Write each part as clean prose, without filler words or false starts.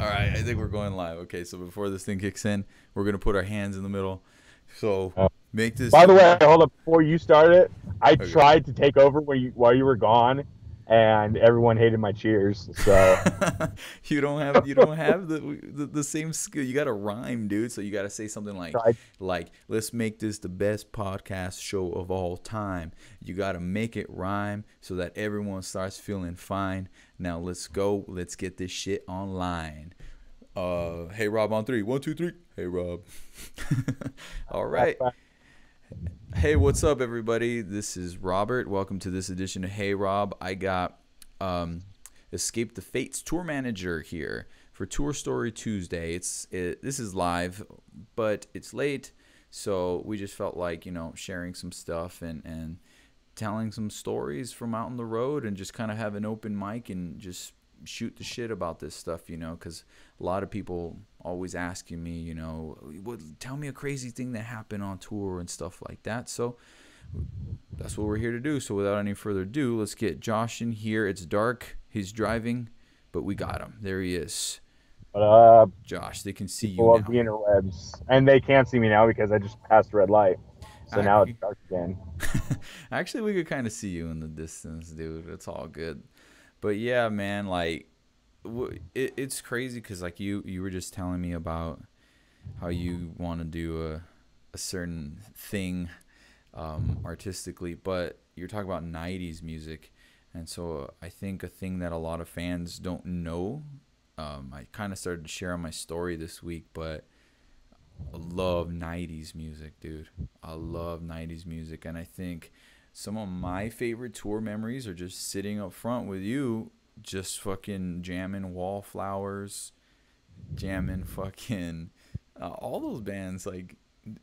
All right, I think we're going live. Okay, so before this thing kicks in, we're gonna put our hands in the middle. So Uh, make this by the the way, hold up before you start it. I okay. tried to take over while you were gone, and everyone hated my cheers. So you don't have the same skill. You got to rhyme, dude. So you got to say something tried. like let's make this the best podcast show of all time. You got to make it rhyme so that everyone starts feeling fine. Now let's go. Let's get this shit online. Hey Rob on three. 1, 2, 3. Hey Rob. All right. Hey, what's up, everybody? This is Robert. Welcome to this edition of Hey Rob. I got um, Escape the Fates tour manager here for Tour Story Tuesday. This is live, but it's late, so we just felt like sharing some stuff and telling some stories from out on the road and just kind of have an open mic and just shoot the shit about this stuff, because a lot of people always asking me, tell me a crazy thing that happened on tour and stuff like that. So that's what we're here to do. So without any further ado, let's get Josh in here. It's dark. He's driving, but we got him. There he is. But Josh, they can see you people love now. the interwebs, and they can't see me now because I just passed red light. So now it's I, dark again. actually, we could kind of see you in the distance, dude. It's all good. But yeah, man, like it's crazy because like you were just telling me about how you want to do a certain thing artistically, but you're talking about 90s music. And so I think a thing that a lot of fans don't know, I kind of started to share on my story this week, but I love 90s music, dude. I love 90s music. And I think some of my favorite tour memories are just sitting up front with you, just fucking jamming Wallflowers, jamming fucking all those bands. Like,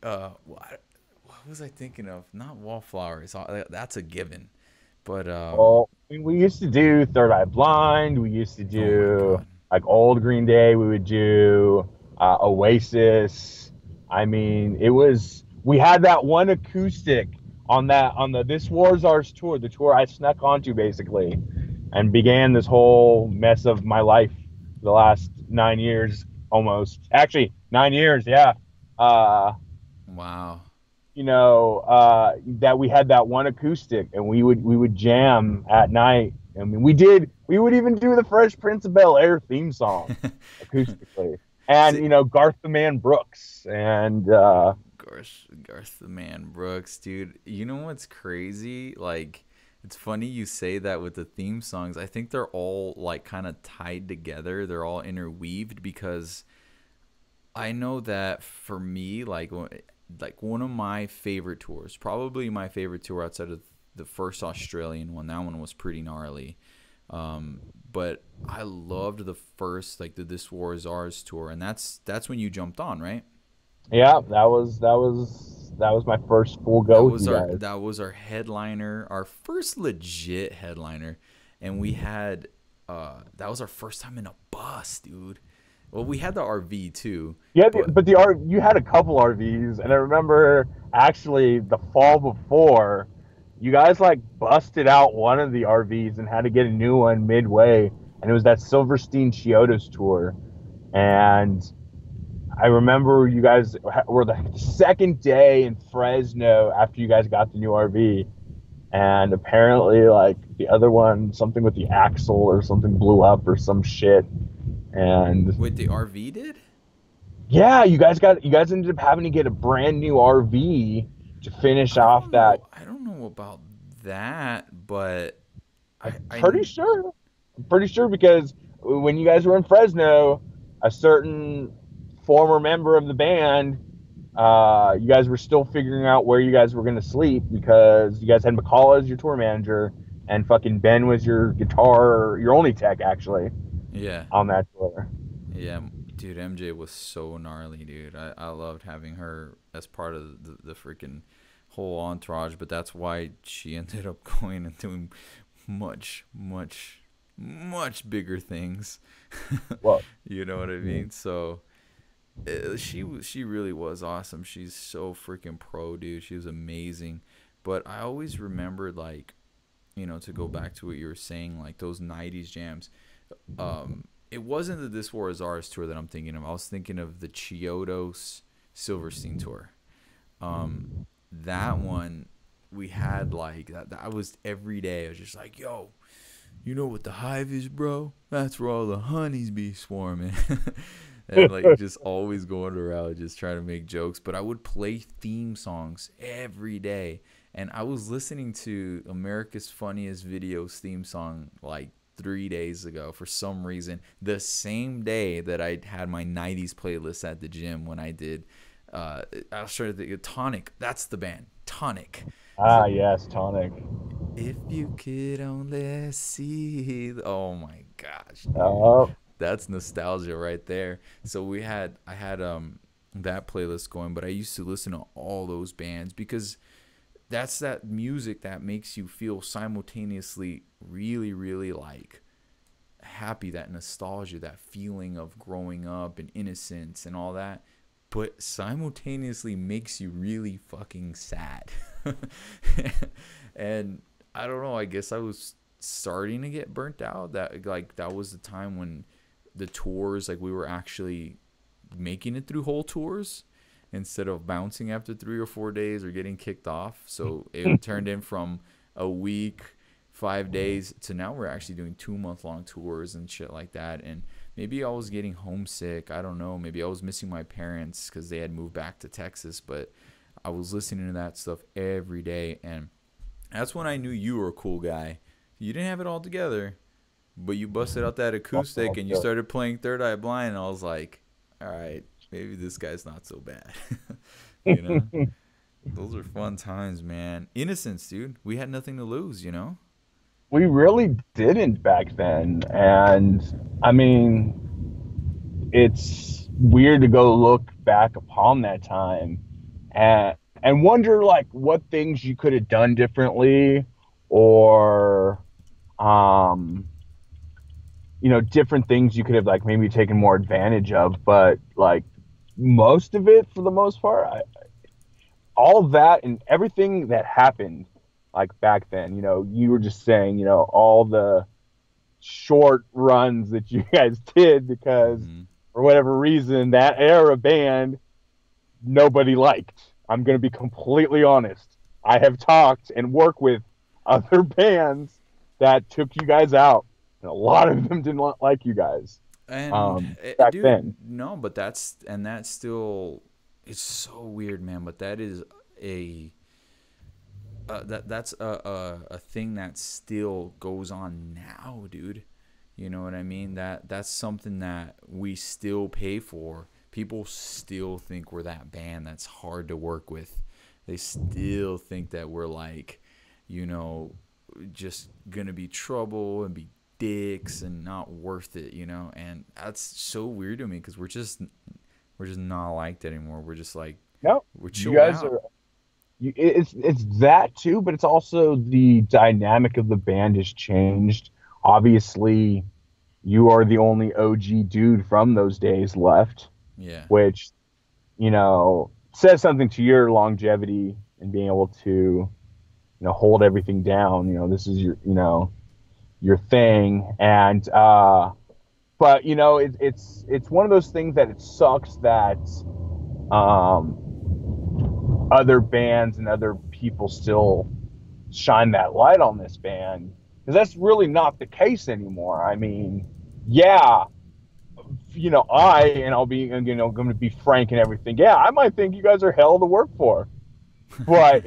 what was I thinking of? Not Wallflowers. That's a given. But, Well, we used to do Third Eye Blind. We used to oh my do God. like old Green Day. We would do Oasis. I mean, we had that one acoustic on the This War's Ours tour, the tour I snuck onto basically, and began this whole mess of my life the last 9 years almost. Actually, 9 years, yeah. Uh, Wow. that we had that one acoustic and we would jam at night. I mean, we would even do the Fresh Prince of Bel-Air theme song acoustically. And See, Garth the Man Brooks and Garth the Man Brooks, dude. You know what's crazy? Like, it's funny you say that with the theme songs. I think they're all like kind of tied together. They're all interweaved because I know that for me, like one of my favorite tours, probably my favorite tour outside of the first Australian one. That one was pretty gnarly. But I loved the first, like the This War Is Ours tour, and that's when you jumped on, right? yeah, that was my first full go with you guys. That was our headliner, our first legit headliner, and we had that was our first time in a bus, dude. Well, we had the RV too, Yeah, but but you had a couple RVs, and I remember actually the fall before, you guys like busted out one of the RVs and had to get a new one midway, and it was that Silverstein Chiodos tour, and I remember you guys were the second day in Fresno after you guys got the new RV, and apparently like the other one, something with the axle or something blew up or some shit, and wait, the RV did? yeah, you guys ended up having to get a brand new RV to finish I off don't that. know. I don't know about that, but I'm I pretty sure. I'm pretty sure because when you guys were in Fresno, a certain former member of the band, you guys were still figuring out where you guys were going to sleep because you guys had McCall as your tour manager and fucking Ben was your guitar, your only tech actually yeah. on that tour. Yeah, dude, MJ was so gnarly, dude. I loved having her as part of the freaking whole entourage, but that's why she ended up going and doing much, much, much bigger things. Well, You know what I mean? So she really was awesome. She's so freaking pro, dude. She was amazing. But I always remembered like, to go back to what you were saying, like those '90s jams. it wasn't the This War Is Ours tour that I'm thinking of. I was thinking of the Chiodos Silverstein tour. That one we had like that was every day. I was just like, yo, you know what the hive is, bro? That's where all the honeys be swarming. And like just always going around just trying to make jokes. But I would play theme songs every day. And I was listening to America's Funniest Videos theme song like 3 days ago for some reason. The same day that I had my 90s playlist at the gym when I did I was trying to think Tonic. That's the band. Tonic. Ah, yes, Tonic. If you could only see oh my gosh, dude. Oh, That's nostalgia right there. So I had that playlist going, but I used to listen to all those bands because that's that music that makes you feel simultaneously really, really like happy, that nostalgia, that feeling of growing up and innocence and all that, but simultaneously makes you really fucking sad. And I don't know, I guess I was starting to get burnt out. That was the time when the tours, like we were actually making it through whole tours instead of bouncing after 3 or 4 days or getting kicked off. So it turned in from a week, 5 days to now we're actually doing 2 month long tours and shit like that. And maybe I was getting homesick. I don't know. Maybe I was missing my parents because they had moved back to Texas, but I was listening to that stuff every day. And that's when I knew you were a cool guy. You didn't have it all together, but you busted out that acoustic and you started playing Third Eye Blind. And I was like, all right, maybe this guy's not so bad. You know? Those are fun times, man. Innocence, dude. We had nothing to lose, you know? we really didn't back then. And I mean, it's weird to go look back upon that time and wonder like what things you could have done differently or um different things you could have like maybe taken more advantage of, but like most of it for the most part, all of that and everything that happened like back then, you were just saying, all the short runs that you guys did because for whatever reason that era band nobody liked. I'm going to be completely honest. I have talked and worked with other bands that took you guys out, and a lot of them didn't like you guys. And Back dude, then. no, but that's still, it's so weird, man. But that is a that's a thing that still goes on now, dude. You know what I mean? That's something that we still pay for. People still think we're that band that's hard to work with. They still think that we're like, just gonna be trouble and be dicks and not worth it, And that's so weird to me because we're just not like that anymore. We're just like, No, we're you chilled guys out. are. It's that too, but it's also the dynamic of the band has changed. Obviously, you are the only OG dude from those days left, Yeah. which says something to your longevity and being able to hold everything down. This is your thing, and but it's one of those things that it sucks that um other bands and other people still shine that light on this band, because that's really not the case anymore. I mean, yeah, I'll be going to be frank and everything. Yeah, I might think you guys are hell to work for, but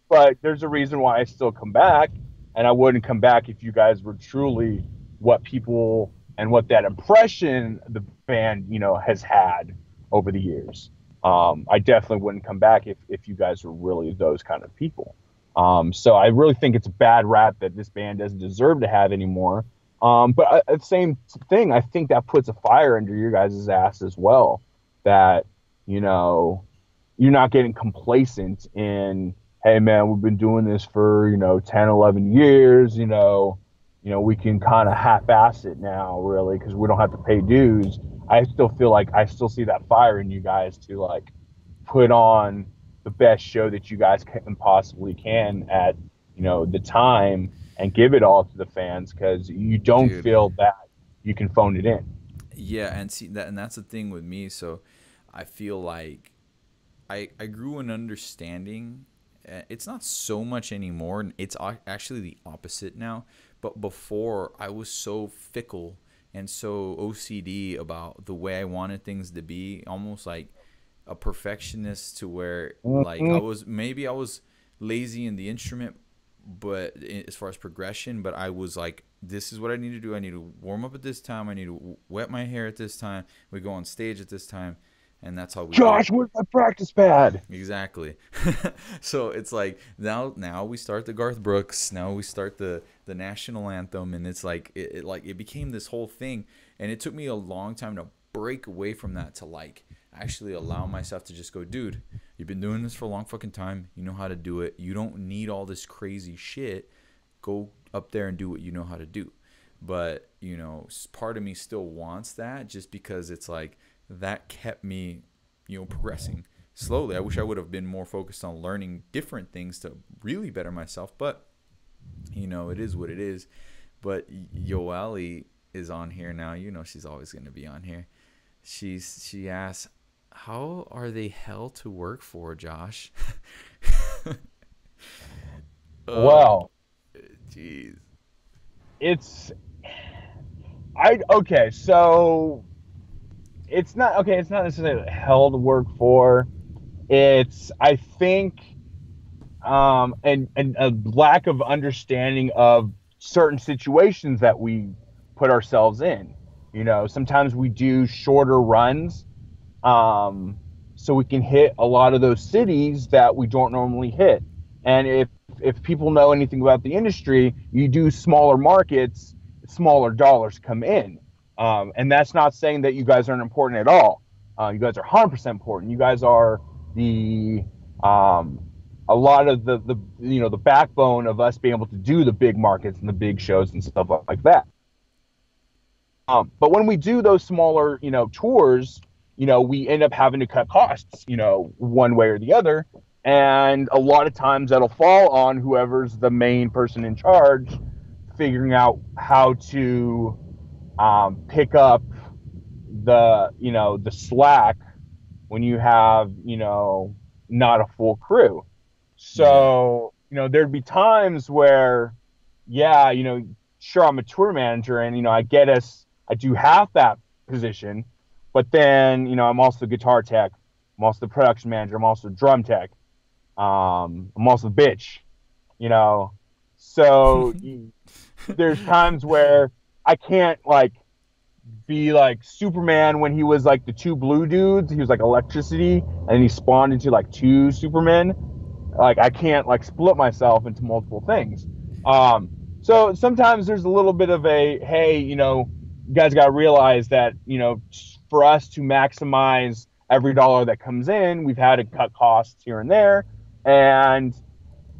but there's a reason why I still come back, and I wouldn't come back if you guys were truly what people and what that impression the band has had over the years. I definitely wouldn't come back if you guys were really those kind of people. So I really think it's a bad rap that this band doesn't deserve to have anymore. But at the same thing, I think that puts a fire under your guys' ass as well. That, you're not getting complacent in, hey, man, we've been doing this for, 10, 11 years, we can kind of half-ass it now, really, because we don't have to pay dues. I still feel like I still see that fire in you guys to, like, put on the best show that you guys can possibly can at, the time and give it all to the fans, because you don't Dude. feel that you can phone it in. Yeah, and see that, and that's the thing with me. So I feel like I grew an understanding. It's not so much anymore. It's actually the opposite now. But before, I was so fickle and so OCD about the way I wanted things to be, almost like a perfectionist, to where like Mhm. I was lazy in the instrument, but as far as progression, but I was like, this is what I need to do. I need to warm up at this time. I need to wet my hair at this time. We go on stage at this time, and that's how we do it. Josh, where's my practice pad? Exactly. So it's like now we start the Garth Brooks. Now we start the national anthem, and it's like it became this whole thing, and it took me a long time to break away from that, to like actually allow myself to just go, dude, you've been doing this for a long fucking time. You know how to do it. You don't need all this crazy shit. Go up there and do what you know how to do. But part of me still wants that, just because it's like that kept me progressing slowly. I wish I would have been more focused on learning different things to really better myself, but it is what it is. But Yoeli is on here now. She's always going to be on here. She asks, how are they hell to work for, Josh? Oh, Well, jeez. it's I okay, so it's not necessarily hell to work for. It's, I think, and a lack of understanding of certain situations that we put ourselves in. Sometimes we do shorter runs, um, so we can hit a lot of those cities that we don't normally hit. And if people know anything about the industry, you do smaller markets, smaller dollars come in. And that's not saying that you guys aren't important at all. You guys are 100% important. You guys are the um, a lot of the backbone of us being able to do the big markets and the big shows and stuff like that. But when we do those smaller, tours, we end up having to cut costs, one way or the other. And a lot of times that'll fall on whoever's the main person in charge, figuring out how to pick up the slack when you have, not a full crew. Yeah. So, there'd be times where, yeah, sure, I'm a tour manager and, I do half that position, but then, I'm also the guitar tech. I'm also the production manager. I'm also drum tech. I'm also the bitch, you know. So there's times where I can't like be like Superman when he was like the two blue dudes. He was like electricity, and he spawned into like two Supermen. Like I can't like split myself into multiple things. So sometimes there's a little bit of a, hey, you guys got to realize that for us to maximize every dollar that comes in, we've had to cut costs here and there, and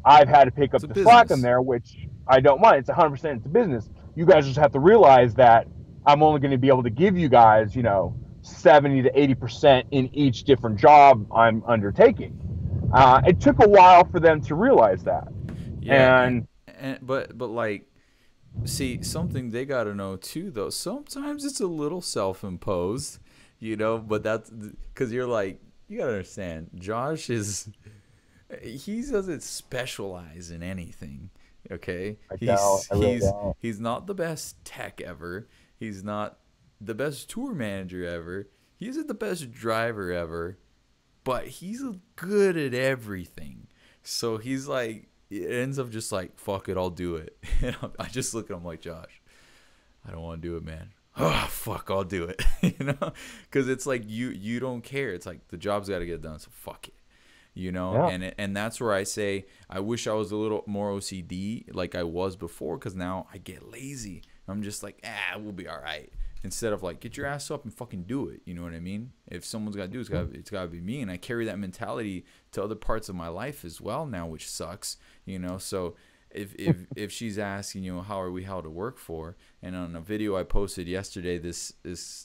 I've had to pick It's up a the slack on business. there, which I don't mind. It's 100%, it's a business. You guys just have to realize that I'm only going to be able to give you guys 70 to 80% in each different job I'm undertaking. It took a while for them to realize that. Yeah, And but like, see, something they got to know too, though. Sometimes it's a little self-imposed, but that's because you're like, you got to understand, Josh is, he doesn't specialize in anything. Okay, I don't, I really don't. he's not the best tech ever. He's not the best tour manager ever. He isn't the best driver ever, but he's good at everything. So he's like, it ends up just like, fuck it, I'll do it. And I just look at him like, Josh, I don't want to do it, man. Oh fuck, I'll do it. Because it's like you don't care. It's like the job's got to get done, so fuck it. Yeah. And that's where I say I wish I was a little more OCD like I was before, because now I get lazy. I'm just like, we'll be all right, instead of like, get your ass up and fucking do it. You know what I mean? If someone's got to do it, it's got to be me. And I carry that mentality to other parts of my life as well now, which sucks. So if she's asking, how are we held to work for, and on a video I posted yesterday, this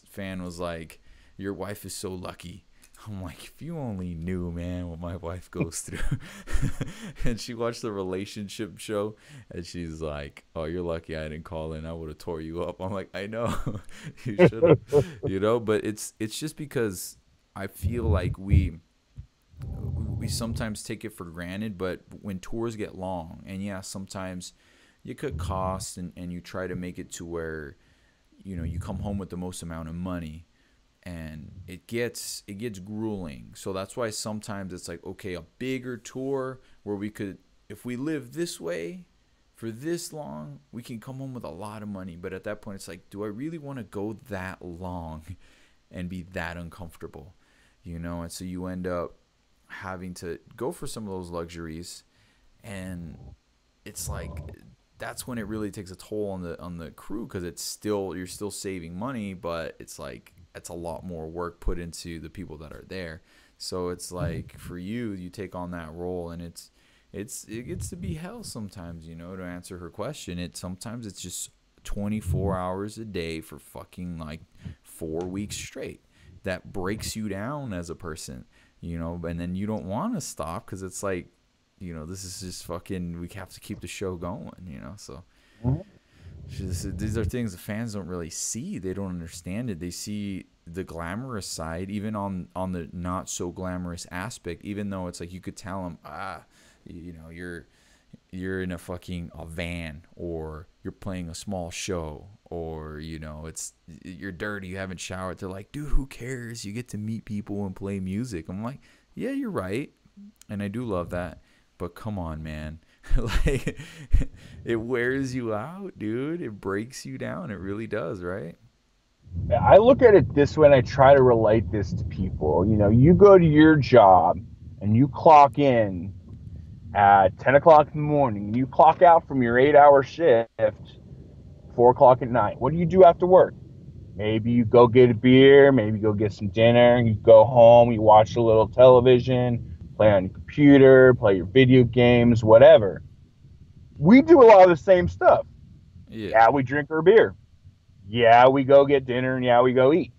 fan was like, your wife is so lucky. I'm like, if you only knew, man, what my wife goes through. And she watched the relationship show, and she's like, "Oh, you're lucky I didn't call in. I would have tore you up." I'm like, I know, you should have, you know. But it's just because I feel like we sometimes take it for granted. But when tours get long, and yeah, sometimes you cut costs and you try to make it to where you come home with the most amount of money, and it gets grueling. So that's why sometimes it's like, okay, a bigger tour where we could, if we live this way for this long, we can come home with a lot of money. But at that point, it's like, do I really want to go that long and be that uncomfortable? And so you end up having to go for some of those luxuries, and it's like that's when it really takes a toll on the crew, because you're still saving money, but it's like it's a lot more work put into the people that are there. So it's like for you take on that role, and it gets to be hell sometimes. To answer her question, sometimes it's just 24 hours a day for fucking like 4 weeks straight. That breaks you down as a person, and then you don't want to stop, because it's like, this is just fucking, we have to keep the show going, so these are things the fans don't really see. They don't understand it. They see the glamorous side, even on the not so glamorous aspect, even though it's like you could tell them, you're in a van, or you're playing a small show, or you're dirty, you haven't showered. They're like, dude, who cares? You get to meet people and play music. I'm like, yeah, you're right, and I do love that, but come on, man. Like, it wears you out, dude. It breaks you down. It really does, right? I look at it this way, and I try to relate this to people. You go to your job and you clock in at 10 o'clock in the morning, and you clock out from your 8-hour shift 4 o'clock at night. What do you do after work? Maybe you go get a beer, maybe you go get some dinner, you go home, you watch a little television, play on your computer, play your video games, whatever. We do a lot of the same stuff. Yeah, we drink our beer. Yeah, we go get dinner, and yeah, we go eat.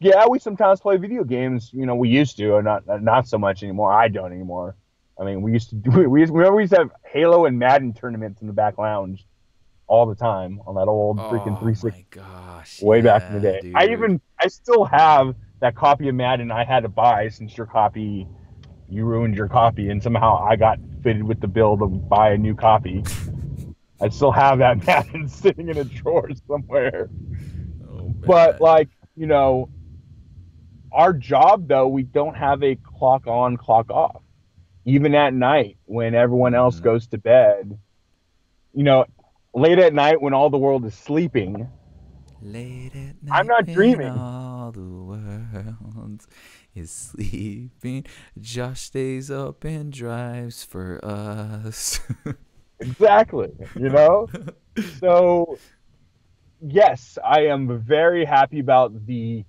Yeah, we sometimes play video games. We used to, not so much anymore. I don't anymore. I mean, we used to do. We used to have Halo and Madden tournaments in the back lounge all the time on that old freaking Oh 360 my gosh, way back in the yeah, day. dude. I still have that copy of Madden I had to buy, since you ruined your copy, and somehow I got fitted with the bill to buy a new copy. I still have that Madden sitting in a drawer somewhere. Oh But man. like, our job though, we don't have a clock on, clock off. Even at night when everyone else Mm-hmm. goes to bed, you know, late at night when all the world is sleeping, Late at I'm night not when dreaming. all the world is sleeping, Josh stays up and drives for us. Exactly. So yes, I am very happy about the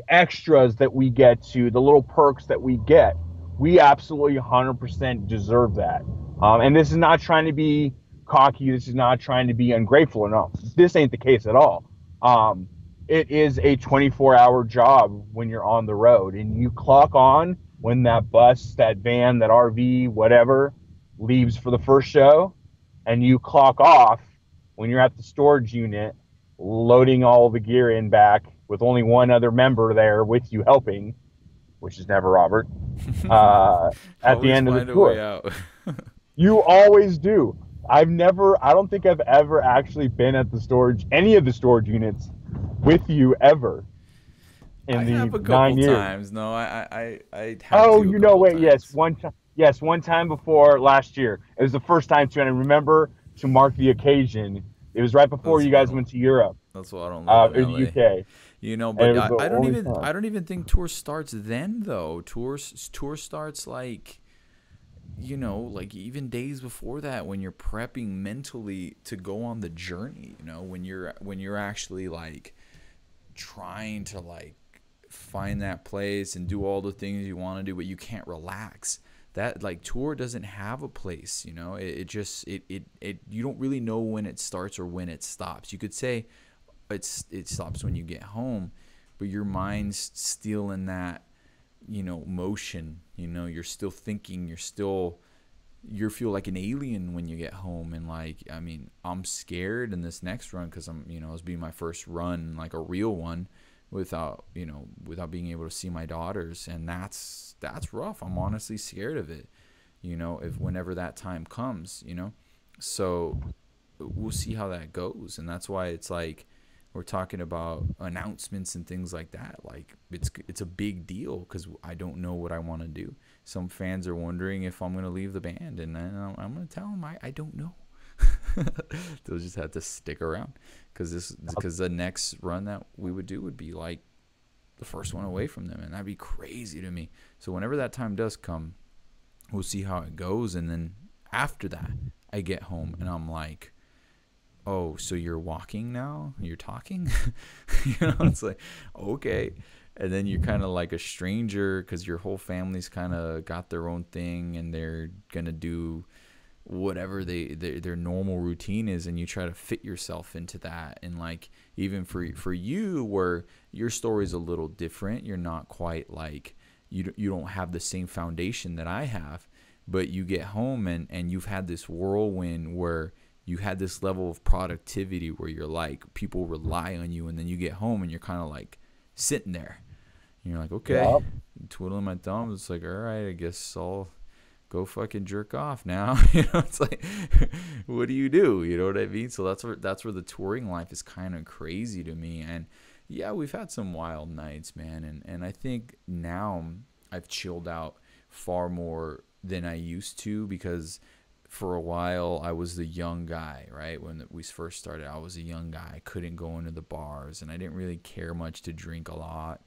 extras that we get, to the little perks that we get. We absolutely 100% deserve that. And this is not trying to be cocky. This is not trying to be ungrateful or not. This ain't the case at all. Um, it is a 24-hour job when you're on the road, and you clock on when that bus, that van, that RV, whatever, leaves for the first show, and you clock off when you're at the storage unit loading all the gear in back with only one other member there with you helping, which is never Robert, uh, at the Always end of the find a way tour. out. You always do. I don't think I've ever actually been at any of the storage units with you ever I in the have a couple 9 years. times. No, I had Oh, to a couple wait, yes, times. one time. Yes, one time before last year. It was the first time too, and I remember, to mark the occasion, it was right before That's you why I guys don't. went to Europe, That's why I don't live in or the LA. UK, and it But was the I don't only even time. I don't even think tour starts then though. Tour starts like like even days before that, when you're prepping mentally to go on the journey. When you're actually like trying to like find that place and do all the things you want to do, but you can't relax. That like tour doesn't have a place. It just it you don't really know when it starts or when it stops. You could say it stops when you get home, but your mind's still in that motion. You're still thinking. You feel like an alien when you get home. And like, I mean, I'm scared in this next run because it's being my first run, like a real one, without being able to see my daughters, and that's rough. I'm honestly scared of it. If whenever that time comes, so we'll see how that goes. And that's why it's like we're talking about announcements and things like that. Like it's a big deal because I don't know what I want to do. Some fans are wondering if I'm going to leave the band, and I'm going to tell them I don't know. They'll just have to stick around because the next run that we would do would be like the first one away from them, and that'd be crazy to me. So whenever that time does come, we'll see how it goes. And then after that, I get home and I'm like, oh, so you're walking now? You're talking? It's like, okay. And then you're kind of like a stranger because your whole family's kind of got their own thing and they're going to do whatever their normal routine is, and you try to fit yourself into that. And like, even for you, where your story is a little different, you're not quite like, you don't have the same foundation that I have, but you get home and you've had this whirlwind where you had this level of productivity where you're like, people rely on you, and then you get home and you're kind of like sitting there and you're like, okay, Yep. twiddling my thumbs. It's like, all right, I guess I'll go fucking jerk off now. It's like, what do? You know what I mean? So that's where the touring life is kind of crazy to me. And yeah, we've had some wild nights, man. And I think now I've chilled out far more than I used to, because for a while I was the young guy, right? When we first started, I was a young guy. I couldn't go into the bars, and I didn't really care much to drink a lot.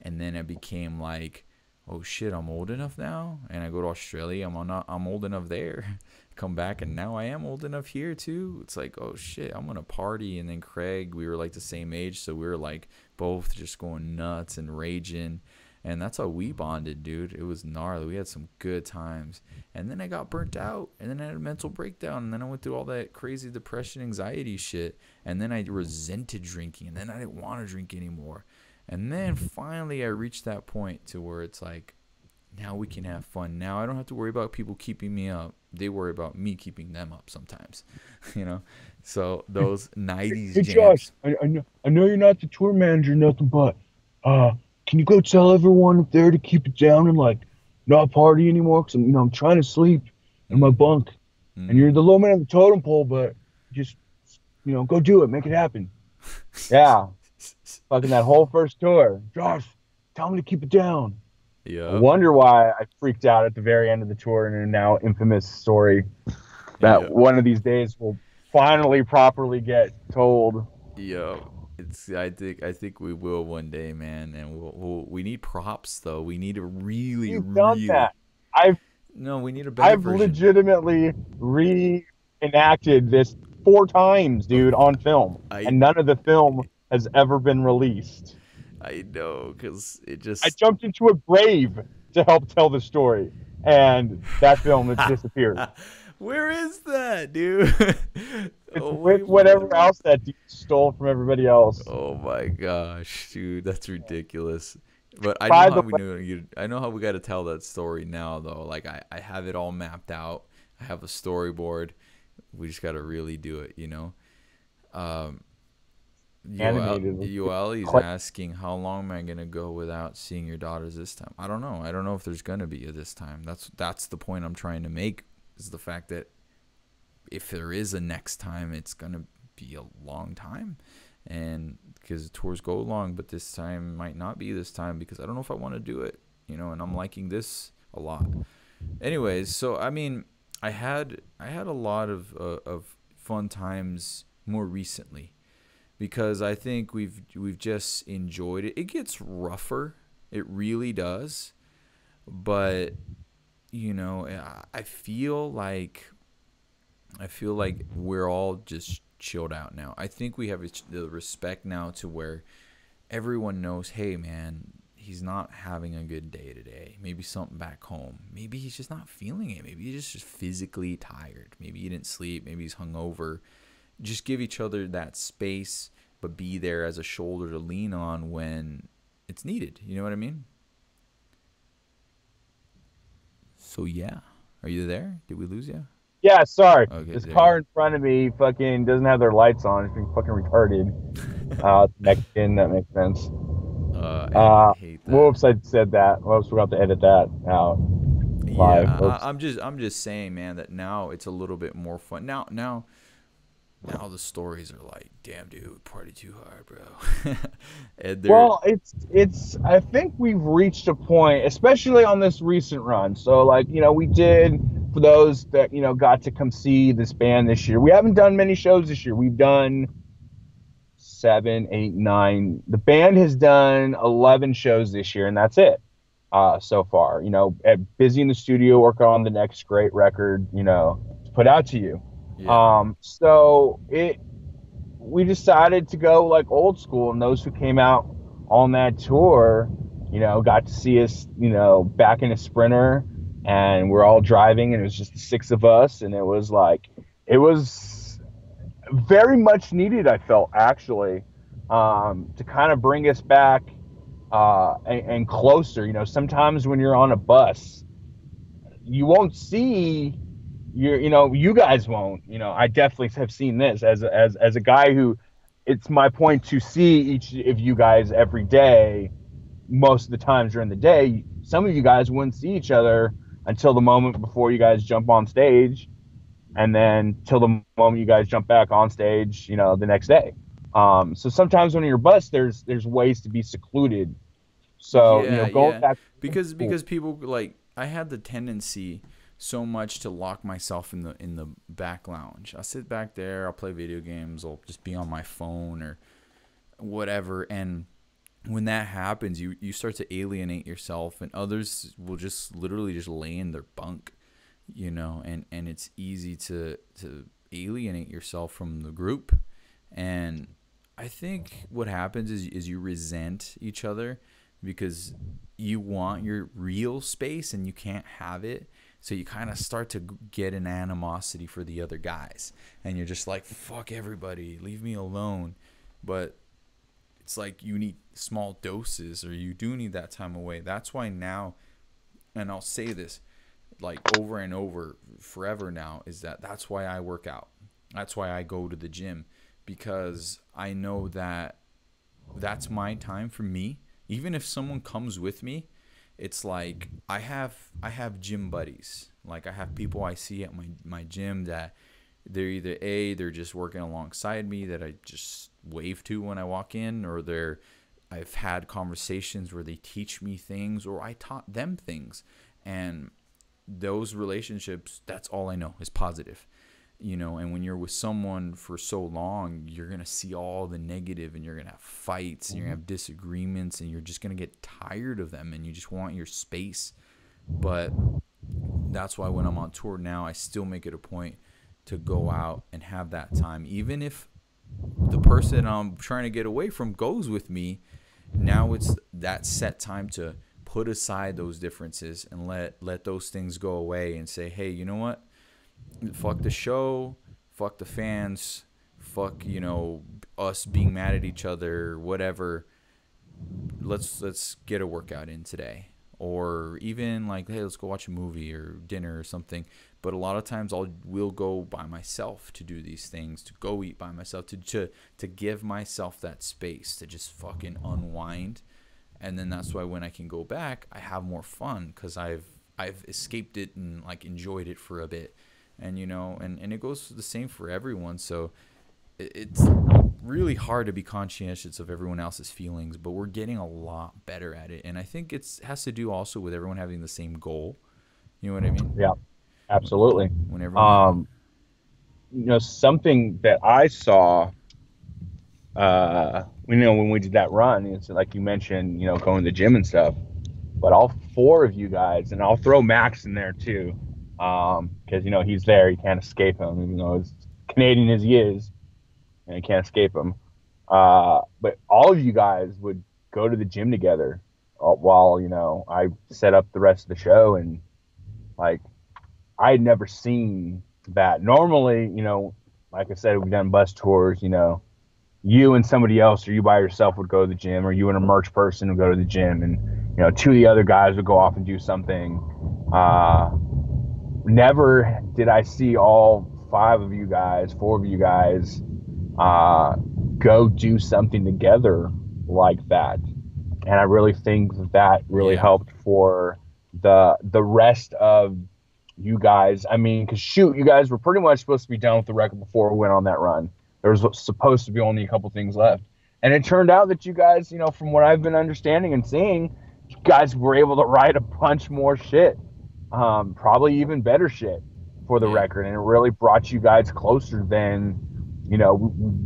And then it became like, oh shit, I'm old enough now, and I go to Australia, I'm old enough there. Come back, and now I am old enough here too. It's like, oh shit, I'm gonna party. And then Craig, we were like the same age, so we were like both just going nuts and raging. And that's how we bonded, dude. It was gnarly. We had some good times. And then I got burnt out. And then I had a mental breakdown. And then I went through all that crazy depression, anxiety shit. And then I resented drinking. And then I didn't want to drink anymore. And then finally I reached that point to where it's like, now we can have fun. Now I don't have to worry about people keeping me up. They worry about me keeping them up sometimes. So those 90s Hey, jams. Josh, I know you're not the tour manager, nothing, but can you go tell everyone up there to keep it down and like not party anymore? Because I'm trying to sleep in my bunk, and you're the low man on the totem pole, but just go do it, make it happen. Yeah. Fucking that whole first tour. Josh, tell me to keep it down. Yeah. I wonder why I freaked out at the very end of the tour in a now infamous story that one of these days will finally properly get told. Yeah. I think we will one day, man. And we need props though. We need a really, You've done really. that. We need a better I've version. legitimately reenacted this 4 times, dude, on film, and none of the film has ever been released. I know, because it just. I jumped into a grave to help tell the story, and that film has disappeared. Where is that, dude? It's with whatever else that dude stole from everybody else. Oh my gosh, dude, that's ridiculous. But I know how we got to tell that story now, though. Like I have it all mapped out. I have a storyboard. We just got to really do it, Yoeli's asking, how long am I gonna go without seeing your daughters this time? I don't know. I don't know if there's gonna be a this time. That's the point I'm trying to make, is the fact that if there is a next time, it's gonna be a long time, and because tours go long, but this time might not be this time because I don't know if I want to do it, and I'm liking this a lot. Anyways, so I mean, I had a lot of fun times more recently, because I think we've just enjoyed it. It gets rougher, it really does, but I feel like we're all just chilled out now. I think we have the respect now to where everyone knows, hey man, he's not having a good day today. Maybe something back home. Maybe he's just not feeling it. Maybe he's just physically tired. Maybe he didn't sleep. Maybe he's hungover. Just give each other that space, but be there as a shoulder to lean on when it's needed. You know what I mean? So yeah, are you there? Did we lose you? Yeah, sorry. Okay, This there car you in front of me fucking doesn't have their lights on. It's being fucking retarded. Mexican, that makes sense. go. I hate that. Whoops, I said that. Whoops, forgot to edit that out Yeah, live. Oops. I'm just saying, man, that now it's a little bit more fun. Now the stories are like, damn, dude, party too hard, bro. And they're Well, it's. I think we've reached a point, especially on this recent run. So, like, we did, for those that got to come see this band this year. We haven't done many shows this year. We've done 7, 8, 9. The band has done 11 shows this year, and that's it so far. Busy in the studio working on the next great record. To put out to you. yeah, So we decided to go like old school, and those who came out on that tour, got to see us, back in a Sprinter, and we're all driving, and it was just the 6 of us, and it was very much needed, I felt, actually, to kind of bring us back and closer. Sometimes when you're on a bus, you won't see you guys won't. I definitely have seen this as a guy who, it's my point to see each of you guys every day. Most of the times during the day, some of you guys wouldn't see each other until the moment before you guys jump on stage, and then till the moment you guys jump back on stage, the next day. So sometimes when you're bus, there's ways to be secluded. So going yeah. back, Because people, like, I had the tendency so much to lock myself in the back lounge. I sit back there, I'll play video games, I'll just be on my phone or whatever, and when that happens, you start to alienate yourself, and others will just literally just lay in their bunk, and it's easy to alienate yourself from the group. And I think what happens is you resent each other because you want your real space and you can't have it. So you kind of start to get an animosity for the other guys, and you're just like, fuck everybody, leave me alone. But it's like you need small doses, or you do need that time away. That's why now, and I'll say this like over and over forever now, is that's why I work out. That's why I go to the gym, because I know that that's my time for me. Even if someone comes with me, it's like I have gym buddies. Like, I have people I see at my gym that they're either they're just working alongside me that I just wave to when I walk in, or I've had conversations where they teach me things or I taught them things. And those relationships, that's all I know is positive. And when you're with someone for so long, you're going to see all the negative, and you're going to have fights, and you're going to have disagreements, and you're just going to get tired of them, and you just want your space. But that's why when I'm on tour now, I still make it a point to go out and have that time. Even if the person I'm trying to get away from goes with me, now it's that set time to put aside those differences and let those things go away and say, hey, you know what? Fuck the show, fuck the fans, fuck, us being mad at each other, whatever. Let's get a workout in today. Or even like, hey, let's go watch a movie or dinner or something. But a lot of times we'll go by myself to do these things, to go eat by myself, to give myself that space to just fucking unwind. And then that's why when I can go back, I have more fun, because I've escaped it and like enjoyed it for a bit. And and it goes the same for everyone. So it's really hard to be conscientious of everyone else's feelings, but we're getting a lot better at it. And I think it has to do also with everyone having the same goal. You know what I mean? yeah, absolutely. When everyone, Something that I saw, when we did that run, it's like you mentioned, going to the gym and stuff, but all 4 of you guys, and I'll throw Max in there too, because he's there, you can't escape him, even though as Canadian as he is, and you can't escape him. But all of you guys would go to the gym together while I set up the rest of the show, and like I had never seen that. Normally, like I said, we've done bus tours, you and somebody else, or you by yourself, would go to the gym, or you and a merch person would go to the gym, and 2 of the other guys would go off and do something. Never did I see all four of you guys, go do something together like that. And I really think that really Yeah. helped for the rest of you guys. I mean, because shoot, you guys were pretty much supposed to be done with the record before we went on that run. There was supposed to be only a couple things left. And it turned out that you guys, from what I've been understanding and seeing, you guys were able to write a bunch more shit. Probably even better shit for the Yeah. record. And it really brought you guys closer than,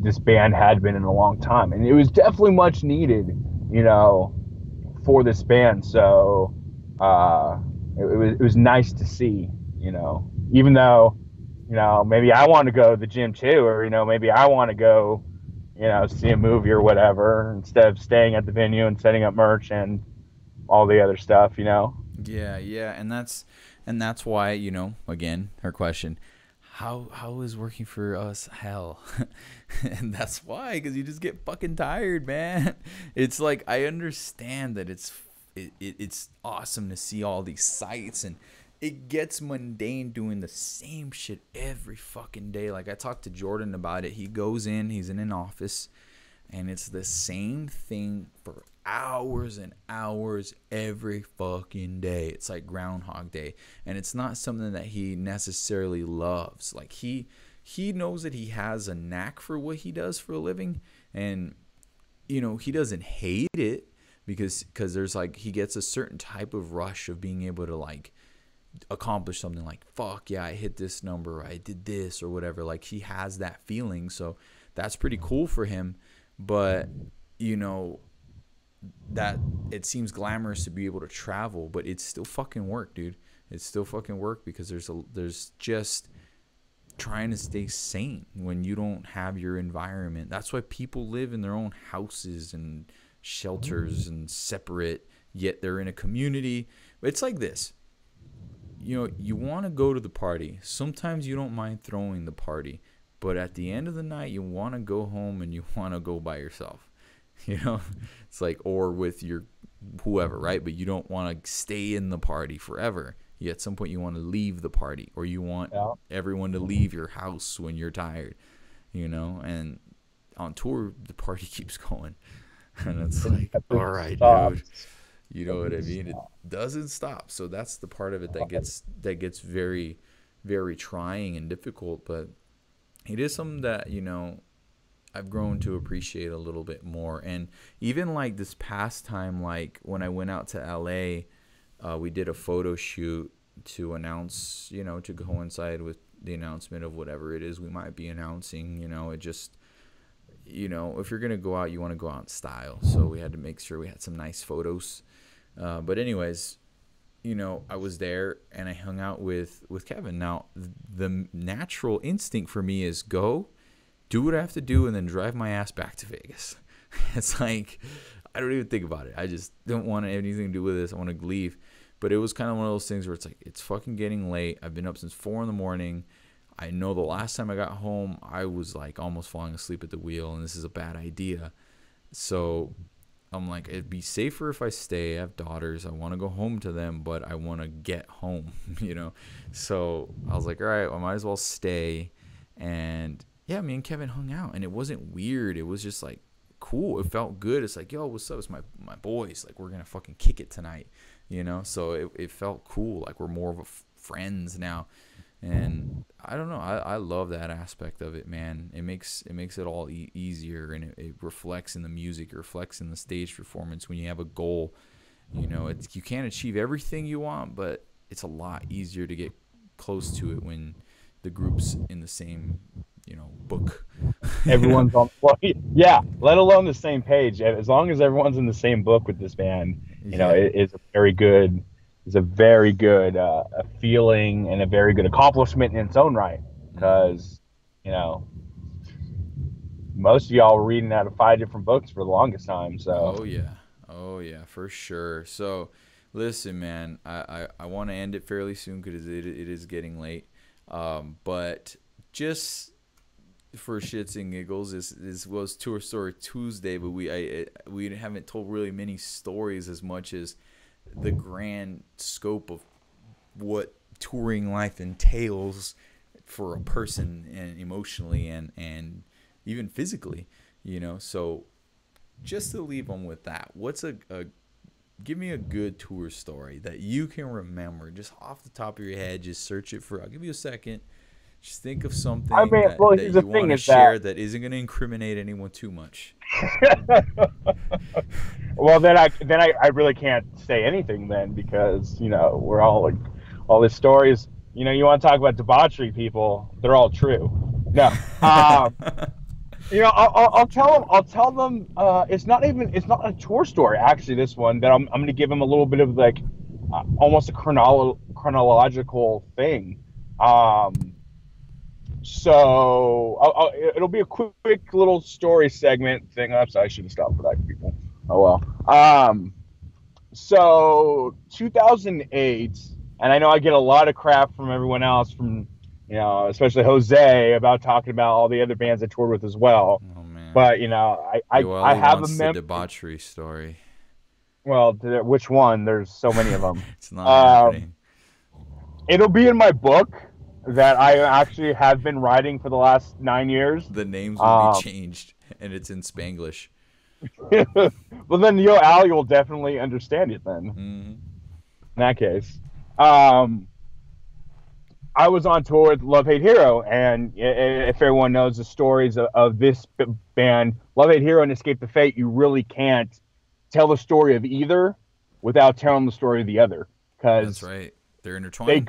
this band had been in a long time. And it was definitely much needed, for this band. So it was nice to see, even though, maybe I want to go to the gym too, or, maybe I want to go, see a movie or whatever, instead of staying at the venue and setting up merch and all the other stuff, Yeah, yeah, and that's why, again, her question, how is working for us hell? And that's why, because you just get fucking tired, man. It's like, I understand that it's awesome to see all these sights, and it gets mundane doing the same shit every fucking day. Like, I talked to Jordan about it. He's in an office, and it's the same thing for hours and hours every fucking day. It's like Groundhog Day, and it's not something that he necessarily loves. Like, he knows that he has a knack for what he does for a living, and he doesn't hate it because there's like, he gets a certain type of rush of being able to like accomplish something, like, fuck yeah, I hit this number, I did this or whatever. Like, he has that feeling, so that's pretty cool for him. But that it seems glamorous to be able to travel, but it's still fucking work, dude. It's still fucking work, because there's just trying to stay sane when you don't have your environment. That's why people live in their own houses and shelters and separate, yet they're in a community. But it's like this. You want to go to the party. Sometimes you don't mind throwing the party, but at the end of the night, you want to go home and you want to go by yourself. It's like, or with your whoever, right? But you don't want to stay in the party forever. At some point, you want to leave the party, or you want everyone to leave your house when you're tired, and on tour, the party keeps going. And it's like, all right, dude, you know what I mean? It doesn't stop. So that's the part of it that gets very, very trying and difficult. But it is something that, I've grown to appreciate a little bit more. And even like this past time, like when I went out to LA, we did a photo shoot to announce, to coincide with the announcement of whatever it is we might be announcing. It just, if you're going to go out, you want to go out in style. So we had to make sure we had some nice photos. But anyways, I was there and I hung out with Kevin. Now, the natural instinct for me is go, do what I have to do, and then drive my ass back to Vegas. It's like, I don't even think about it. I just don't want anything to do with this. I want to leave. But it was kind of one of those things where it's like, it's fucking getting late. I've been up since 4 a.m. I know the last time I got home, I was like almost falling asleep at the wheel, and this is a bad idea. So I'm like, it'd be safer if I stay. I have daughters. I want to go home to them, but I want to get home, So I was like, all right, I might as well stay. And yeah, me and Kevin hung out, and it wasn't weird. It was just like cool. It felt good. It's like, yo, what's up? It's my boys. Like, we're going to fucking kick it tonight, So it felt cool. Like, we're more of friends now. And I don't know. I love that aspect of it, man. It makes it all easier, and it reflects in the music. It reflects in the stage performance when you have a goal. You can't achieve everything you want, but it's a lot easier to get close to it when the group's in the same, book. Everyone's on, yeah, let alone the same page. As long as everyone's in the same book with this band, it is a very good a feeling and a very good accomplishment in its own right, because most of y'all were reading out of 5 different books for the longest time. So oh yeah, for sure. So listen, man, I want to end it fairly soon because it is getting late, but just for shits and giggles, this was Tour Story Tuesday, but we haven't told really many stories as much as the grand scope of what touring life entails for a person, and emotionally and even physically, you know. So just to leave them with that, what's a give me a good tour story that you can remember just off the top of your head. Just search it for, I'll give you a second. Just think of something I mean, well, that here's the you want thing to is share that isn't going to incriminate anyone too much. well, then I really can't say anything then, because, you know, we're all like, all these stories, you know, you want to talk about debauchery, people, they're all true. No. You know, I'll tell them. It's not a tour story, actually. This one that I'm going to give them a little bit of like, almost a chronological thing. So it'll be a quick little story segment thing. I'm sorry, I should have stopped for that, people. Oh well. So 2008, and I know I get a lot of crap from everyone else, from, you know, especially Jose, about talking about all the other bands I toured with as well. Oh man. But, you know, I have a the debauchery story. Well, which one? There's so many of them. It's not happening. It'll be in my book that I actually have been writing for the last 9 years. The names will be changed, and it's in Spanglish. Well, then, Al, you'll definitely understand it then. Mm-hmm. In that case. I was on tour with Love Hate Hero, and if everyone knows the stories of this band, Love Hate Hero and Escape the Fate, you really can't tell the story of either without telling the story of the other. That's right. They're intertwined.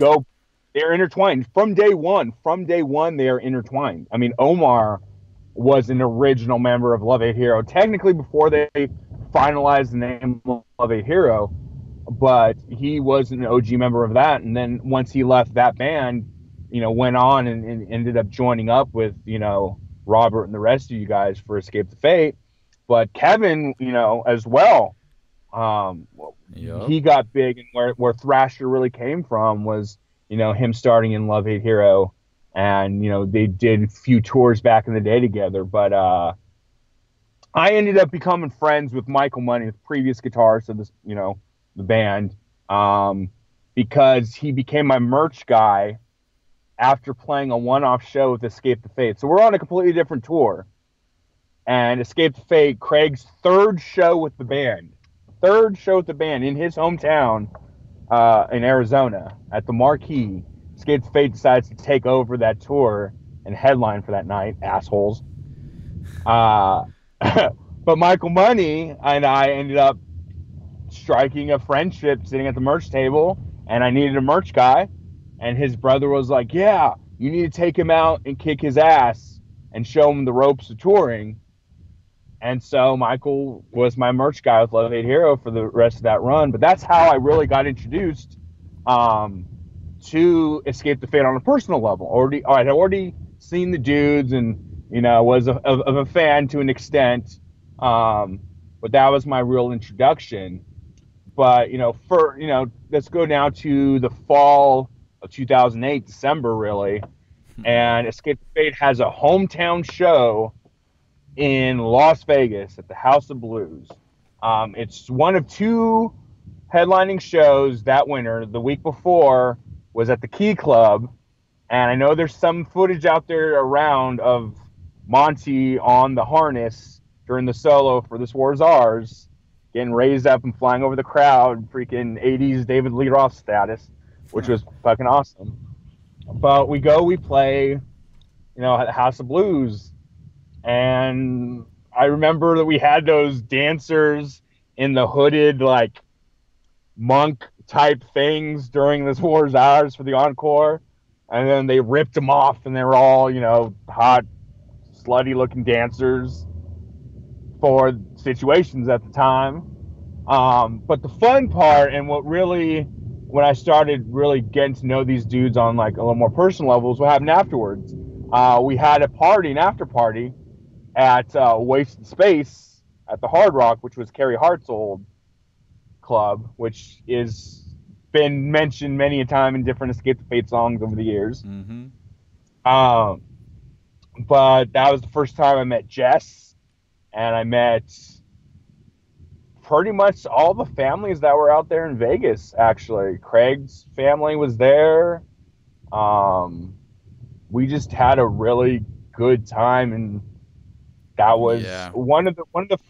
They're intertwined from day one. From day one, they are intertwined. I mean, Omar was an original member of Love Hate Hero, technically before they finalized the name Love Hate Hero, but he was an OG member of that. And then once he left that band, you know, went on and ended up joining up with, you know, Robert and the rest of you guys for Escape the Fate. But Kevin, you know, as well, he got big, and where Thrasher really came from was, you know, him starting in Love Hate Hero, and, you know, they did a few tours back in the day together. But I ended up becoming friends with Michael Money, the previous guitarist of this, you know, the band, because he became my merch guy after playing a one-off show with Escape the Fate. So we're on a completely different tour, and Escape the Fate, Craig's third show with the band in his hometown, in Arizona at the Marquee. Escape the Fate decides to take over that tour and headline for that night, assholes. But Michael Money and I ended up striking a friendship sitting at the merch table, and I needed a merch guy, and his brother was like, yeah, you need to take him out and kick his ass and show him the ropes of touring. And so Michael was my merch guy with Love Hate Hero for the rest of that run. But that's how I really got introduced to Escape the Fate on a personal level. I'd already seen the dudes, and, you know, was of a fan to an extent, but that was my real introduction. But, you know, let's go now to the fall of 2008, December, really. And Escape the Fate has a hometown show in Las Vegas at the House of Blues. It's one of two headlining shows that winter. The week before was at the Key Club, and I know there's some footage out there around of Monty on the harness during the solo for This War's Ours, getting raised up and flying over the crowd, freaking 80s David Lee Roth status, which was fucking awesome. But we play, you know, at the House of Blues, and I remember that we had those dancers in the hooded, like, monk type things during This War's Ours for the encore, and then they ripped them off, and they were all, you know, hot, slutty looking dancers for situations at the time. But the fun part, and when I started really getting to know these dudes on like a little more personal levels, what happened afterwards. We had an after party at Wasted Space at the Hard Rock, which was Carrie Hart's old club, which is been mentioned many a time in different Escape the Fate songs over the years. Mm-hmm. But that was the first time I met Jess, and I met pretty much all the families that were out there in Vegas, actually. Craig's family was there. We just had a really good time, and that was Yeah. one of the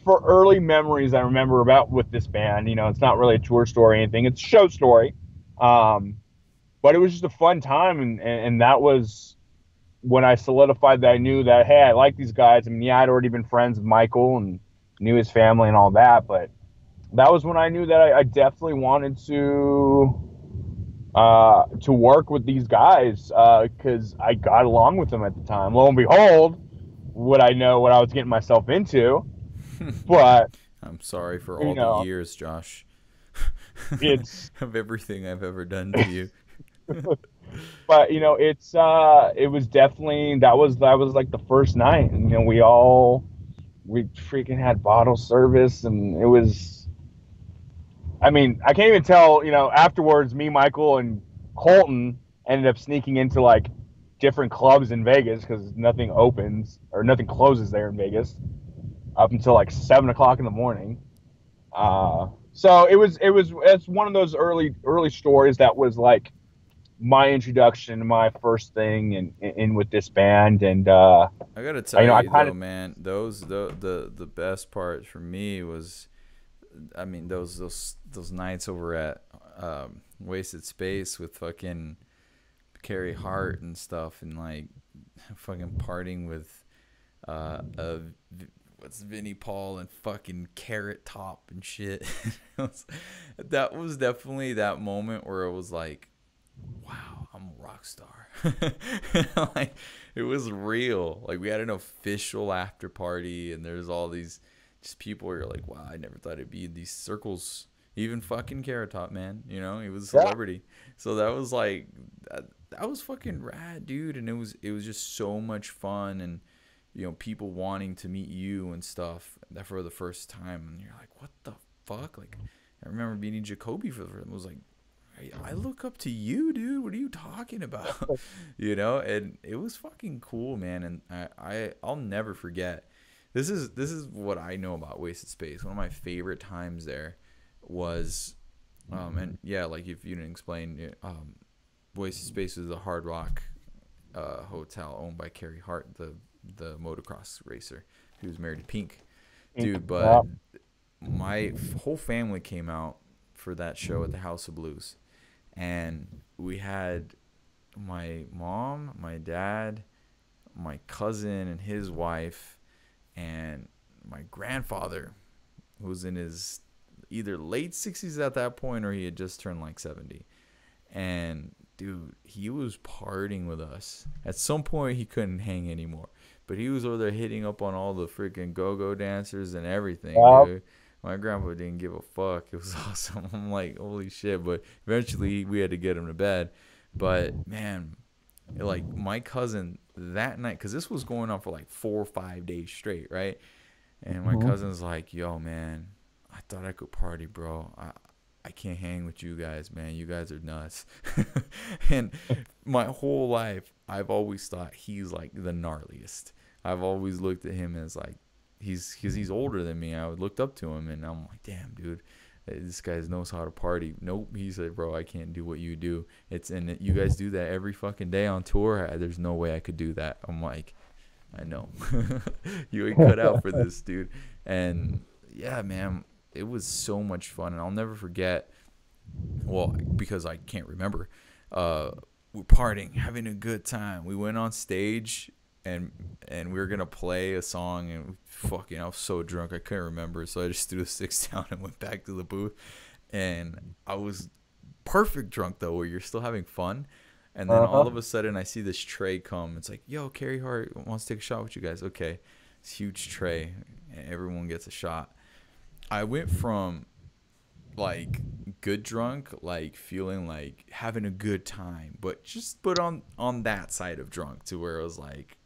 early memories I remember about with this band. It's not really a tour story or anything; it's a show story. But it was just a fun time, and that was when I solidified that I knew that, hey, I like these guys. I mean, yeah, I'd already been friends with Michael and knew his family and all that, but that was when I knew that I definitely wanted to work with these guys, because I got along with them at the time. Lo and behold, would I know what I was getting myself into? But I'm sorry for you all the know, years, Josh, it's of everything I've ever done to you. but it was definitely that was like the first night, and we freaking had bottle service, and it was, I mean, I can't even tell. Afterwards, me, Michael, and Colton ended up sneaking into like different clubs in Vegas because nothing opens or nothing closes there in Vegas up until like 7 o'clock in the morning. So it's one of those early stories that was like my introduction, my first thing in with this band, and I gotta tell I you kind though, of man, the best part for me was, I mean, those nights over at Wasted Space with fucking Carrie Hart and stuff, and like fucking partying with what's Vinnie Paul and fucking Carrot Top and shit. That was definitely that moment where it was like, wow, I'm a rock star. Like, it was real. Like, we had an official after party, and there's all these just people where you're like, wow, I never thought it'd be in these circles. Even fucking Carrot Top, man, he was a celebrity. So that was like, that was fucking rad, dude. And it was just so much fun, and people wanting to meet you and stuff that for the first time, and you're like, what the fuck? Like, I remember meeting Jacoby for the first time. It was like, I look up to you, dude. What are you talking about? And it was fucking cool, man. And I'll never forget. This is what I know about Wasted Space. One of my favorite times there was, and yeah, like if you didn't explain, Wasted Space is a Hard Rock hotel owned by Carrie Hart, the motocross racer who's married to Pink, dude. But my whole family came out for that show at the House of Blues, and we had my mom, my dad, my cousin and his wife, and my grandfather, who was in his either late 60s at that point, or he had just turned like 70. And dude, he was partying with us. At some point, he couldn't hang anymore, but he was over there hitting up on all the freaking go-go dancers and everything, dude. My grandpa didn't give a fuck. It was awesome. I'm like, holy shit. But eventually, we had to get him to bed. But man, like my cousin that night, because this was going on for like 4 or 5 days straight, right? And my cousin's like, yo, man, I thought I could party, bro. I can't hang with you guys, man. You guys are nuts. And my whole life, I've always thought he's like the gnarliest. I've always looked at him as like, he's older than me. I looked up to him, and I'm like, damn, dude, this guy knows how to party. Nope, he said, bro, I can't do what you do. And you guys do that every fucking day on tour. There's no way I could do that. I'm like, I know. You ain't cut out for this, dude. And yeah, man, it was so much fun, and I'll never forget. Well, because I can't remember. We're partying, having a good time. We went on stage, and we were gonna play a song, and fucking, I was so drunk I couldn't remember, so I just threw the sticks down and went back to the booth. And I was perfect drunk though, where you're still having fun. And then all of a sudden I see this tray come. It's like, yo, Carrie Hart wants to take a shot with you guys. Okay, this huge tray, and everyone gets a shot. I went from like good drunk, like feeling like having a good time, but on that side of drunk, to where it was like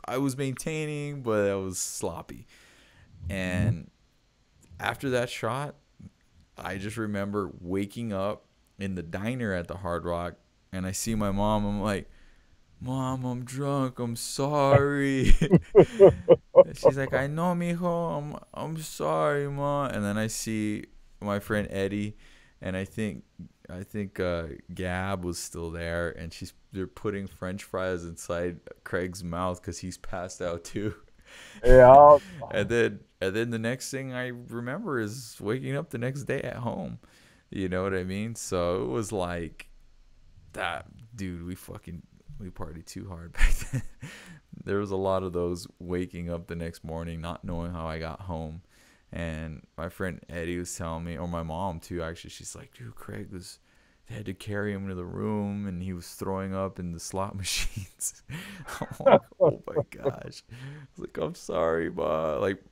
I was maintaining, but I was sloppy. And after that shot, I just remember waking up in the diner at the Hard Rock, and I see my mom. I'm like, Mom, I'm drunk. I'm sorry. She's like, I know, mijo. I'm sorry, ma. And then I see my friend Eddie, and I think Gab was still there, and they're putting French fries inside Craig's mouth because he's passed out too. Yeah. And then the next thing I remember is waking up the next day at home. You know what I mean? So it was like that, dude. We partied too hard back then. There was a lot of those waking up the next morning not knowing how I got home. And my friend Eddie was telling me, or my mom too, actually, she's like, dude, they had to carry him to the room and he was throwing up in the slot machines. I'm like, oh my gosh. I was like, I'm sorry, ma. Like,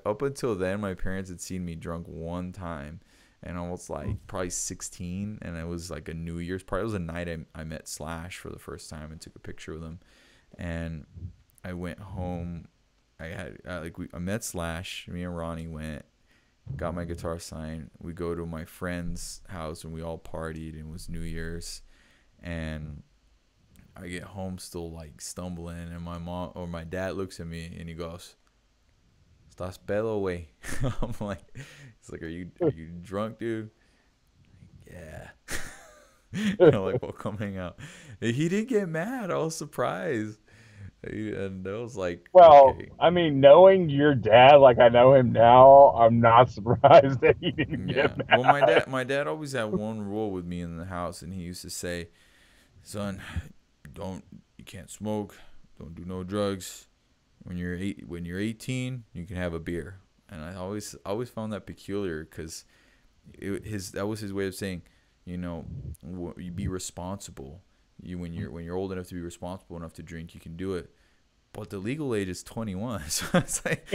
up until then, my parents had seen me drunk one time. And I was like probably 16, and it was like a New Year's party. It was a night I met Slash for the first time and took a picture with him. And I went home. I met Slash. Me and Ronnie went, got my guitar signed. We go to my friend's house and we all partied. And it was New Year's, and I get home still like stumbling, and my mom or my dad looks at me and he goes, "Estás pedo, güey." I'm like, he's like, are you drunk, dude? Yeah. And I'm like, well, come hang out. And he didn't get mad. I was surprised. And I was like, Well, okay. I mean, knowing your dad like I know him now, I'm not surprised that he didn't Yeah. get mad. Well, my dad always had one rule with me in the house, and he used to say, son, you can't smoke, don't do no drugs. When you're 18, you can have a beer. And I always found that peculiar, because that was his way of saying, you be responsible. When you're old enough to be responsible enough to drink, you can do it. But the legal age is 21. So it's like,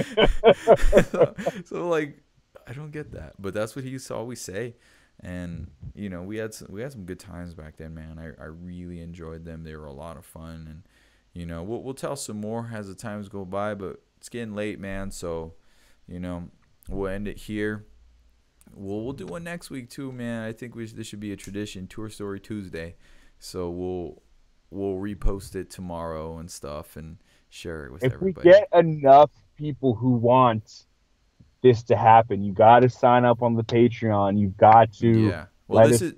so like, I don't get that. But that's what he used to always say. And we had some good times back then, man. I really enjoyed them. They were a lot of fun. And we'll tell some more as the times go by, but it's getting late, man. So, we'll end it here. We'll do one next week too, man. I think this should be a tradition, Tour Story Tuesday. So we'll repost it tomorrow and stuff and share it with everybody. If we get enough people who want this to happen, you got to sign up on the Patreon. You've got to. Yeah. Well, this is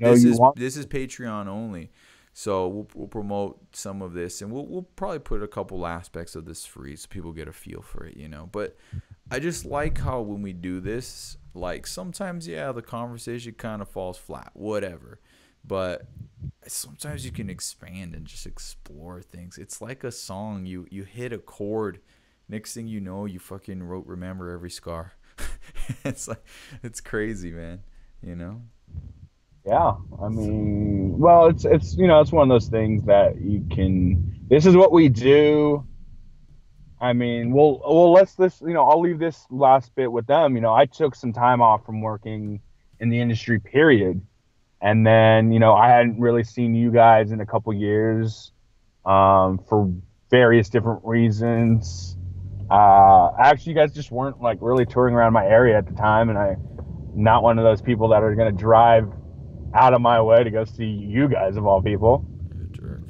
Patreon only. So we'll promote some of this, and we'll probably put a couple aspects of this free so people get a feel for it, But I just like how when we do this, like sometimes, the conversation kind of falls flat, whatever. But sometimes you can expand and just explore things. It's like a song. You hit a chord. Next thing you know, you fucking wrote "Remember Every Scar." It's crazy, man. Yeah, I mean, well, it's it's one of those things that you can. This is what we do. I mean, I'll leave this last bit with them. I took some time off from working in the industry, period. And then, I hadn't really seen you guys in a couple years for various different reasons. Actually, you guys just weren't like really touring around my area at the time, and I'm not one of those people that are going to drive out of my way to go see you guys, of all people. You're a jerk.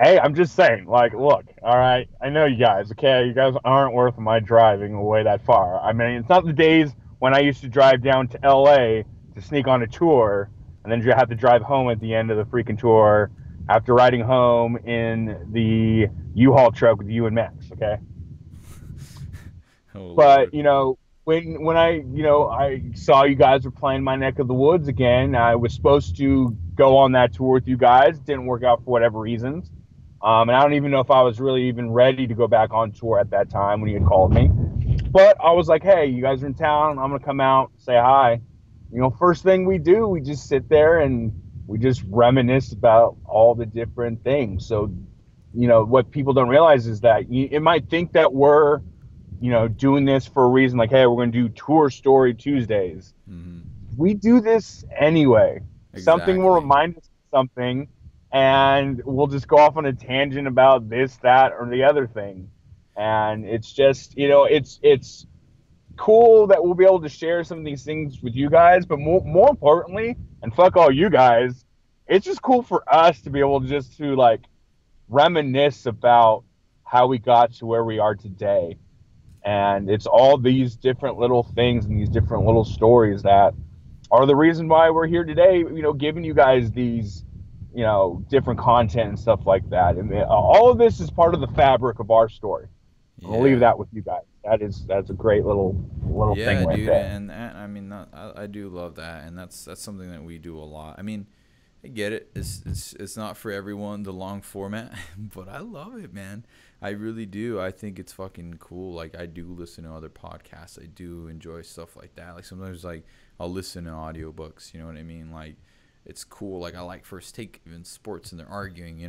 Hey, I'm just saying, like, look, all right, I know you guys, okay? You guys aren't worth my driving away that far. I mean, it's not the days when I used to drive down to LA to sneak on a tour, and then you have to drive home at the end of the freaking tour after riding home in the U-Haul truck with you and Max, okay? Oh, but, Lord. when I saw you guys were playing my neck of the woods again, I was supposed to go on that tour with you guys. Didn't work out for whatever reasons. And I don't even know if I was really even ready to go back on tour at that time when you had called me. But I was like, hey, you guys are in town. I'm going to come out, say hi. First thing we do, we just sit there and we just reminisce about all the different things. So, what people don't realize is that it might think that we're, doing this for a reason, like, hey, we're going to do Tour Story Tuesdays. Mm-hmm. We do this anyway. Exactly. Something will remind us of something, and we'll just go off on a tangent about this, that, or the other thing. And it's just, it's cool that we'll be able to share some of these things with you guys, but more importantly, and fuck all you guys, it's just cool for us to be able to like reminisce about how we got to where we are today. And it's all these different little things and these different little stories that are the reason why we're here today, giving you guys these, different content and stuff like that. And all of this is part of the fabric of our story. I'll leave Yeah. that with you guys. That's a great little thing Yeah, right dude, there. and I mean, I do love that, and that's something that we do a lot. I mean, I get it. It's not for everyone, the long format, but I love it, man. I really do. I think it's fucking cool. Like, I do listen to other podcasts. I do enjoy stuff like that. Like, sometimes, like, I'll listen to audiobooks. You know what I mean? Like, it's cool. Like, I like First Take, even sports, and they're arguing.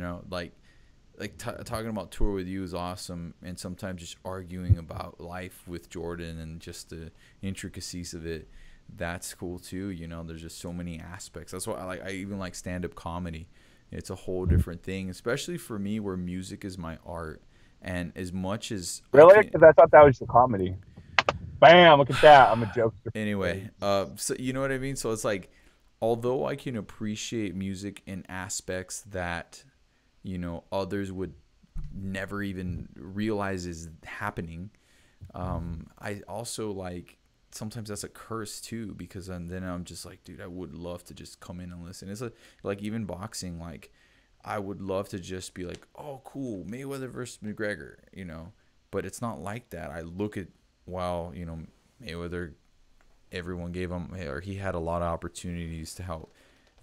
Like talking about tour with you is awesome, and sometimes just arguing about life with Jordan and just the intricacies of it, that's cool too. There's just so many aspects. That's why I even like stand-up comedy. It's a whole different thing, especially for me, where music is my art. And as much as I Really? can, Because I thought that was your comedy. Bam! Look at that. I'm a jokester. anyway, so you know what I mean. So it's like, although I can appreciate music in aspects that others would never even realize is happening. I also, like, sometimes that's a curse too, because then I'm just like, dude, I would love to just come in and listen. It's like even boxing, like, I would love to just be like, oh, cool, Mayweather versus McGregor, but it's not like that. I look at, wow, Mayweather, everyone gave him, or he had a lot of opportunities to help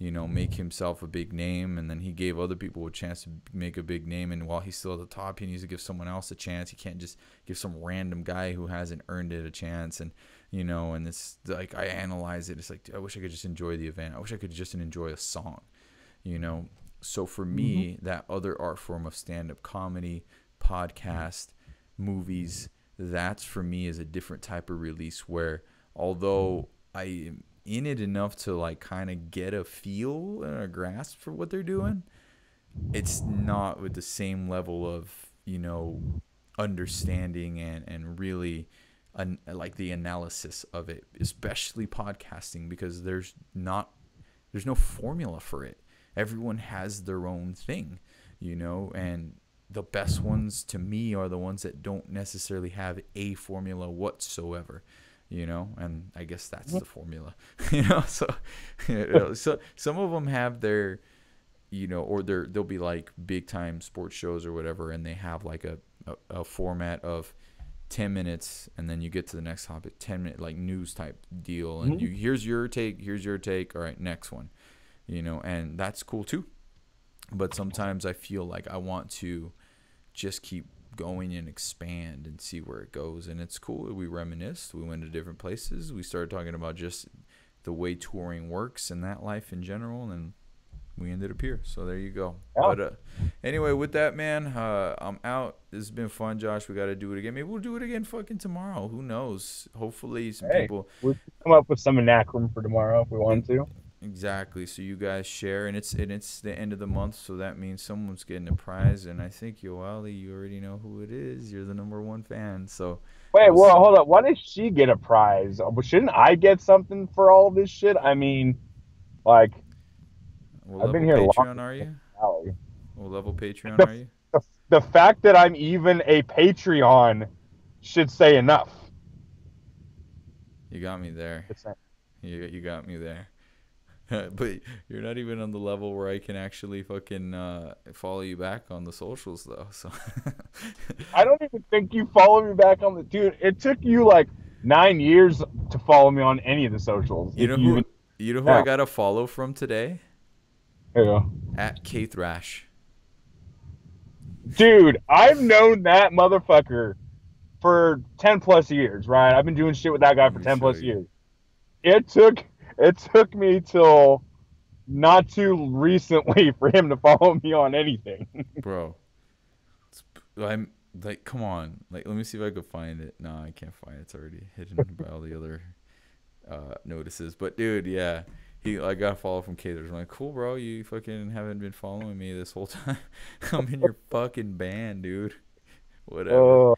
make himself a big name, and then he gave other people a chance to make a big name. And while he's still at the top, he needs to give someone else a chance. He can't just give some random guy who hasn't earned it a chance. And and it's like, I analyze it. It's like, dude, I wish I could just enjoy the event. I wish I could just enjoy a song. So for me, that other art form of stand-up comedy, podcast, movies, that's for me is a different type of release, where although I am in it enough to, like, kind of get a feel and a grasp for what they're doing, it's not with the same level of understanding and really like the analysis of it, especially podcasting, because there's no formula for it. Everyone has their own thing, and the best ones to me are the ones that don't necessarily have a formula whatsoever. And I guess that's the formula. So so some of them have their, or they'll be like big time sports shows or whatever, and they have like a format of 10 minutes, and then you get to the next topic, 10-minute, like, news type deal, and here's your take, all right, next one. And that's cool too. But sometimes I feel like I want to just keep going and expand and see where it goes. And it's cool. We reminisced. We went to different places. We started talking about just the way touring works and that life in general. And then we ended up here. So there you go. Yeah. But anyway, with that, man, I'm out. This has been fun, Josh. We got to do it again. Maybe we'll do it again fucking tomorrow. Who knows? Hopefully some people. We'll come up with some anacronym for tomorrow if we want to. Exactly. So you guys share, and it's the end of the month, so that means someone's getting a prize. And I think Yoali, you already know who it is. You're the #1 fan. So wait, well, hold up. Why does she get a prize? Shouldn't I get something for all this shit? I mean, like, I've been here Patreon, long. are you? What level Patreon are you? The fact that I'm even a Patreon should say enough. You got me there. You got me there. But you're not even on the level where I can actually fucking follow you back on the socials, though. So I don't even think you follow me back on the dude. It took you like 9 years to follow me on any of the socials. You know who I got a follow from today? Yeah. At K-Thrash. Dude, I've known that motherfucker for 10 plus years, right? I've been doing shit with that guy for 10 plus years. It took me till not too recently for him to follow me on anything. Bro, I'm like, come on. Like, let me see if I can find it. No, I can't find it. It's already hidden by all the other notices. But dude, yeah, I got a follow from K. I'm like, cool, bro. You fucking haven't been following me this whole time. I'm in your fucking band, dude. Whatever.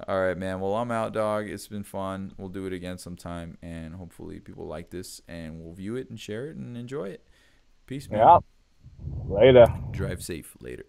All right, man. Well, I'm out, dog. It's been fun. We'll do it again sometime, and hopefully people like this, and we'll view it and share it and enjoy it. Peace, man. Yeah. Later. Drive safe. Later.